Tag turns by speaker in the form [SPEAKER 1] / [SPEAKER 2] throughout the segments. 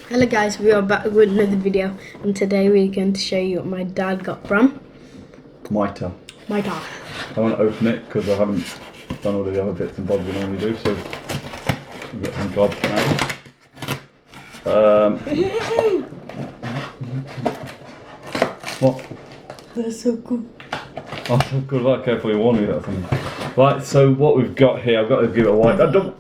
[SPEAKER 1] Hello guys, we are back with another video, and today we're going to show you what my dad got from
[SPEAKER 2] Mitre.
[SPEAKER 1] my dad.
[SPEAKER 2] I want to open it because I haven't done all of the other bits and bobs we normally do, so we've got some gobs now. What?
[SPEAKER 1] That's so cool.
[SPEAKER 2] Oh, so good luck, careful you warn me about something. Right, so what we've got here, I've got to give it a wipe. I don't.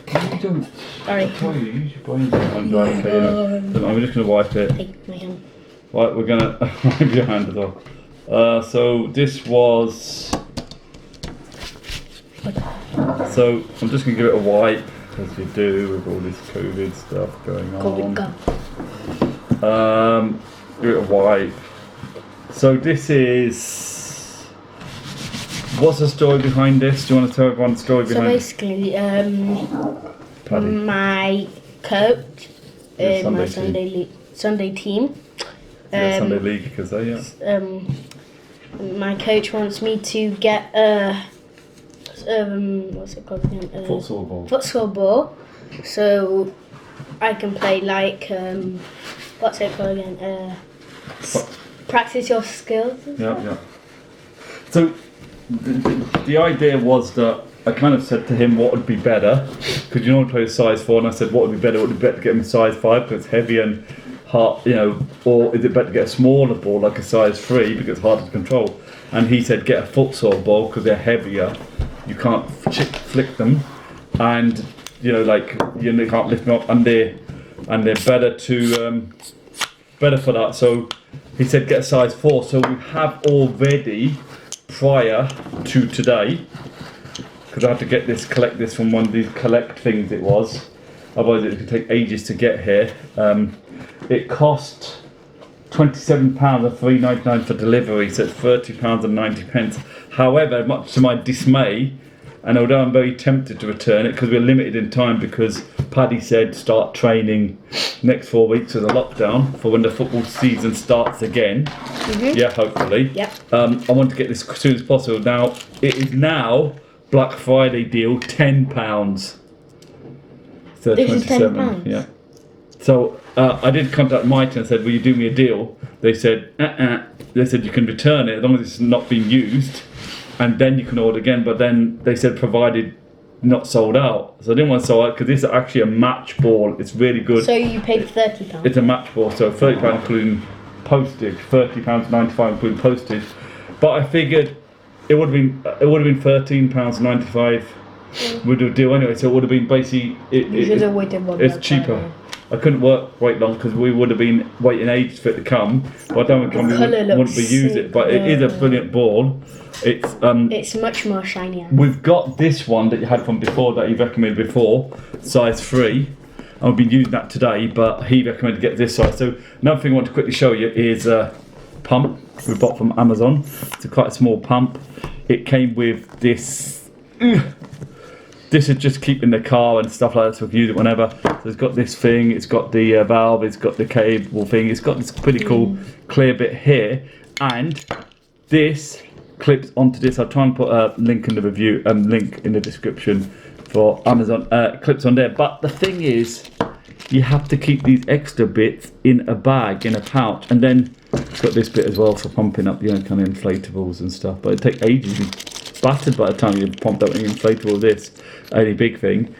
[SPEAKER 2] You don't.
[SPEAKER 1] Sorry.
[SPEAKER 2] I tell you, use your brains. I'm just going to wipe it.
[SPEAKER 1] Hey, my hand.
[SPEAKER 2] Right, we're going to wipe your hand as well. So this was. So I'm just going to give it a wipe, as you do with all this COVID stuff going on. Give it a wipe. So this is. What's the story behind this? Do you want to tell everyone the story behind it?
[SPEAKER 1] So basically, my coach, my Sunday team.
[SPEAKER 2] Sunday league, you could say, yeah.
[SPEAKER 1] My coach wants me to get what's it called again?
[SPEAKER 2] Futsal ball.
[SPEAKER 1] Futsal ball, so I can play like what's it called again? Practice your skills.
[SPEAKER 2] Yeah. So the idea was that I kind of said to him what would be better, because you normally play a size 4, and I said what would be better? Would it be better to get him a size 5 because it's heavy and hard, or is it better to get a smaller ball like a size 3 because it's harder to control? And he said get a futsal ball because they're heavier, you can't flick them, and you can't lift them up, and they're better better for that. So he said get a size 4. So we have already, prior to today, because I had to collect this from one of these collect things it was, otherwise it could take ages to get here. It cost £27 and £3.99 for delivery, so it's £30.90. However, much to my dismay, and although I'm very tempted to return it because we're limited in time, because Paddy said start training next 4 weeks of the lockdown for when the football season starts again. Yeah, hopefully.
[SPEAKER 1] Yep.
[SPEAKER 2] I want to get this as soon as possible. Now, it is now Black Friday deal, £10. So
[SPEAKER 1] This is
[SPEAKER 2] 27.
[SPEAKER 1] £10?
[SPEAKER 2] Yeah. So I did contact Mitre and said, will you do me a deal? They said, They said you can return it as long as it's not being used, and then you can order again. But then they said provided not sold out. So I didn't want to sell out because this is actually a match ball. It's really good.
[SPEAKER 1] So you paid £30.
[SPEAKER 2] It's a match ball, so £30 including postage, £30.95 including postage. But I figured it would have been £13.95. We'd do a deal anyway, so it would have been basically it's cheaper. I couldn't wait long because we would have been waiting ages for it to come. By the time it comes, we wouldn't be using it. But it is a brilliant ball.
[SPEAKER 1] It's much more shinier.
[SPEAKER 2] We've got this one that you had from before that he recommended before, size 3. And we've been using that today, but he recommended get this size. So another thing I want to quickly show you is a pump we bought from Amazon. It's quite a small pump. It came with this. This is just keeping the car and stuff like that, so we can use it whenever. So it's got this thing, it's got the valve, it's got the cable thing, it's got this pretty cool clear bit here, and this clips onto this. I'll try and put a link in the review, link in the description for Amazon, clips on there. But the thing is, you have to keep these extra bits in a bag, in a pouch, and then it's got this bit as well for pumping up, kind of inflatables and stuff. But it takes ages. Battered by the time you pumped up an inflatable, this only big thing.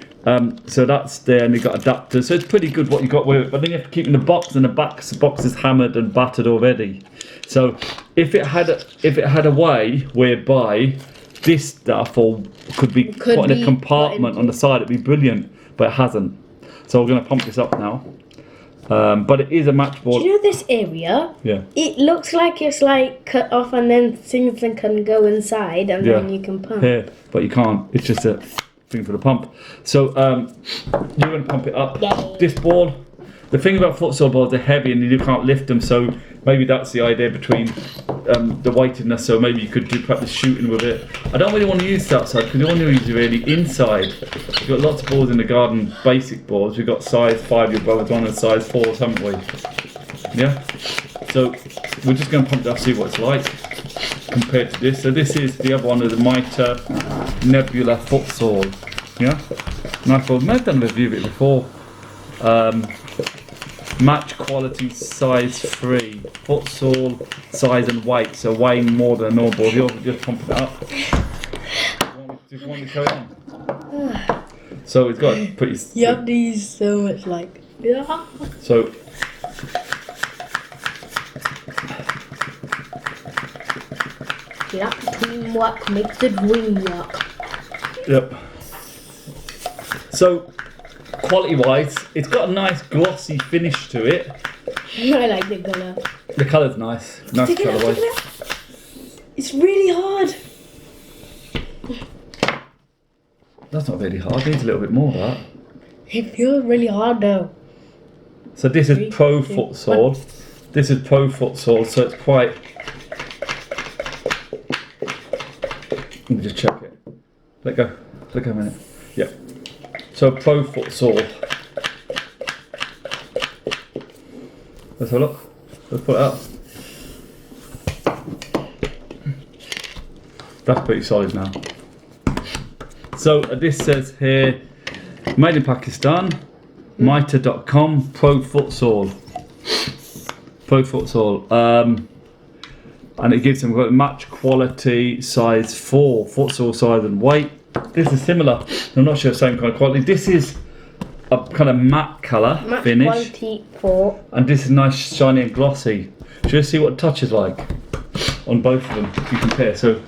[SPEAKER 2] So that's there, and you got adapters, so it's pretty good what you got with it. But then you have to keep in the box, and the box is hammered and battered already. So if it had a way whereby this stuff could be put in a compartment on the side, it'd be brilliant. But it hasn't. So we're going to pump this up now. But it is a match ball.
[SPEAKER 1] Do you know this area?
[SPEAKER 2] Yeah.
[SPEAKER 1] It looks like it's like cut off, and then things can go inside, and then you can pump.
[SPEAKER 2] Here, but you can't. It's just a thing for the pump. So you're going to pump it up.
[SPEAKER 1] Yay.
[SPEAKER 2] This ball. The thing about futsal balls, they're heavy and you can't lift them. So maybe that's the idea between the weightedness. So maybe you could do practice shooting with it. I don't really want to use it outside because you want to use it really inside. We've got lots of balls in the garden, basic balls. We've got size 5, your brother's one, and size 4s, haven't we? Yeah. So we're just going to pump it up, see what it's like compared to this. So this is the other one of the Mitre Nebula Futsal. Yeah. Nice ball. I've done a review of it before. Match quality size 3. Futsal size and weight, so weighing more than a normal ball. You're just pumping it up. Do you want me to carry on? So it's got pretty.
[SPEAKER 1] You have to use so much like. Yeah.
[SPEAKER 2] So.
[SPEAKER 1] Yeah, teamwork makes the dream work.
[SPEAKER 2] Yep. So, quality-wise, it's got a nice glossy finish to it.
[SPEAKER 1] I like the colour.
[SPEAKER 2] The colour's nice. Nice colour-wise.
[SPEAKER 1] It's really hard.
[SPEAKER 2] That's not really hard. It needs a little bit more of that.
[SPEAKER 1] It feels really hard though.
[SPEAKER 2] So this is Pro Futsal. This is Pro Futsal, so it's quite... Let me just check it. Let go. Let go a minute. Yeah. So Pro Futsal. Let's have a look. Let's put it up. That's pretty solid now. So this says here, made in Pakistan, Mitre.com, Pro Futsal. Pro Futsal. And it gives them match quality size 4, futsal size and weight. This is similar. I'm not sure same kind of quality. This is a kind of matte colour finish.
[SPEAKER 1] Quality 4.
[SPEAKER 2] And this is nice, shiny and glossy. Should we see what touch is like on both of them if you compare? So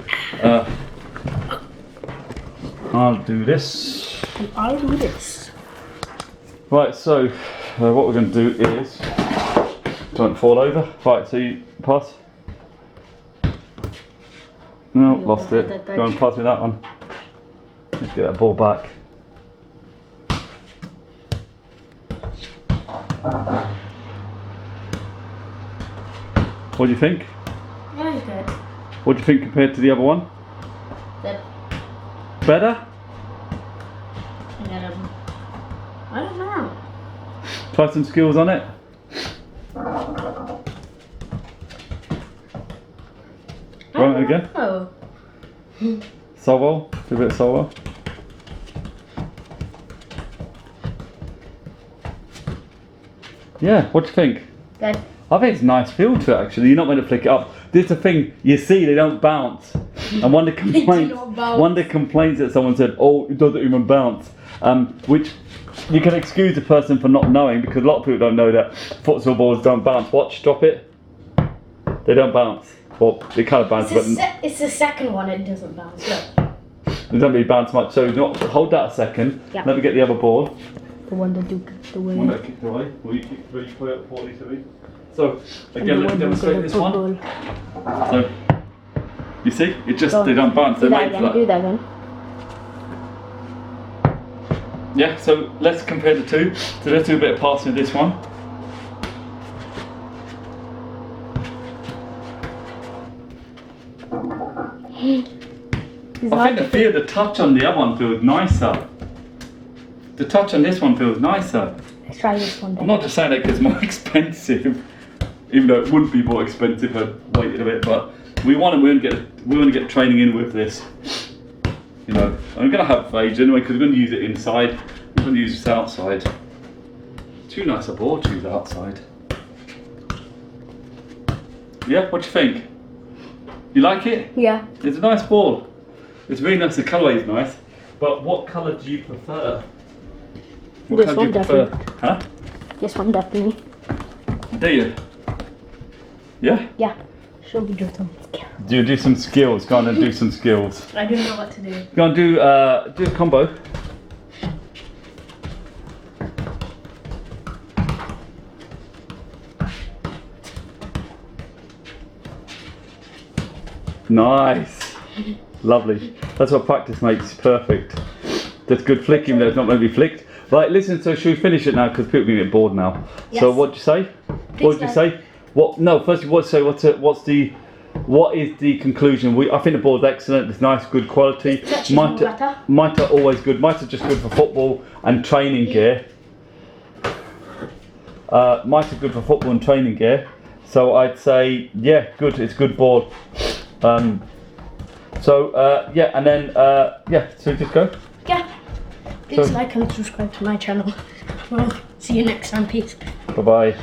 [SPEAKER 2] I'll do this.
[SPEAKER 1] And I'll do this.
[SPEAKER 2] Right, so what we're going to do is don't fall over. Right, so you pass. No, lost it. Go and pass me that one. Let's get that ball back. What do you think?
[SPEAKER 1] Yeah, it's good.
[SPEAKER 2] What do you think compared to the other one?
[SPEAKER 1] Good.
[SPEAKER 2] Better?
[SPEAKER 1] I don't know.
[SPEAKER 2] Try some skills on it. Right again.
[SPEAKER 1] Oh.
[SPEAKER 2] Solo. Do a bit of solo. Yeah, what do you think?
[SPEAKER 1] Good.
[SPEAKER 2] I think it's a nice feel to it actually. You're not meant to flick it up. This is the thing, you see they don't bounce. And one of the complaints that someone said, oh, it doesn't even bounce. Which you can excuse the person for not knowing because a lot of people don't know that futsal balls don't bounce. Watch, drop it. They don't bounce. Well, they kind of bounce, but
[SPEAKER 1] it's the second one, it doesn't bounce. Look.
[SPEAKER 2] they don't really bounce much. So hold that a second.
[SPEAKER 1] Yeah.
[SPEAKER 2] Let me get the other ball.
[SPEAKER 1] The one that you kicked away.
[SPEAKER 2] One that kicked away. Will you kick the play up 40 to me? So again, let's demonstrate this one. So you see, it just they don't bounce. They're made for that.
[SPEAKER 1] Do that again.
[SPEAKER 2] Yeah. So let's compare the two. So let's do a bit of passing with this one. I think the touch on the other one feels nicer. The touch on this one feels nicer.
[SPEAKER 1] Let's try this one.
[SPEAKER 2] I'm not just saying that because it's more expensive, even though it wouldn't be more expensive if I waited a bit. But we want to get training in with this. You know, I'm going to have age anyway because we're going to use it inside. We're going to use this outside. Too nice a ball to use outside. Yeah, what do you think? You like it?
[SPEAKER 1] Yeah.
[SPEAKER 2] It's a nice ball. It's really nice. The colour is nice. But what colour do you prefer? What
[SPEAKER 1] This
[SPEAKER 2] colour do you
[SPEAKER 1] one
[SPEAKER 2] prefer?
[SPEAKER 1] definitely.
[SPEAKER 2] Huh?
[SPEAKER 1] This one definitely.
[SPEAKER 2] Do you? Yeah?
[SPEAKER 1] Yeah. Should we do some skills?
[SPEAKER 2] Do you do some skills? Go on and do some skills.
[SPEAKER 1] I don't know what to do.
[SPEAKER 2] Go on, do a combo. Nice. Lovely. That's what practice makes perfect. That's good flicking that's not going to be flicked. Right, listen, so should we finish it now because people are going to get bored now.
[SPEAKER 1] Yes.
[SPEAKER 2] So what'd you say? What did you say? What? No, first what is the conclusion? I think the ball's excellent. It's nice, good quality. Mitre always good. Mitre's just good for football and training gear. Mitre's good for football and training gear. So I'd say yeah, good. It's a good ball. Yeah, and then yeah. So just go.
[SPEAKER 1] Yeah. Please like and subscribe to my channel. See you next time. Peace.
[SPEAKER 2] Bye bye.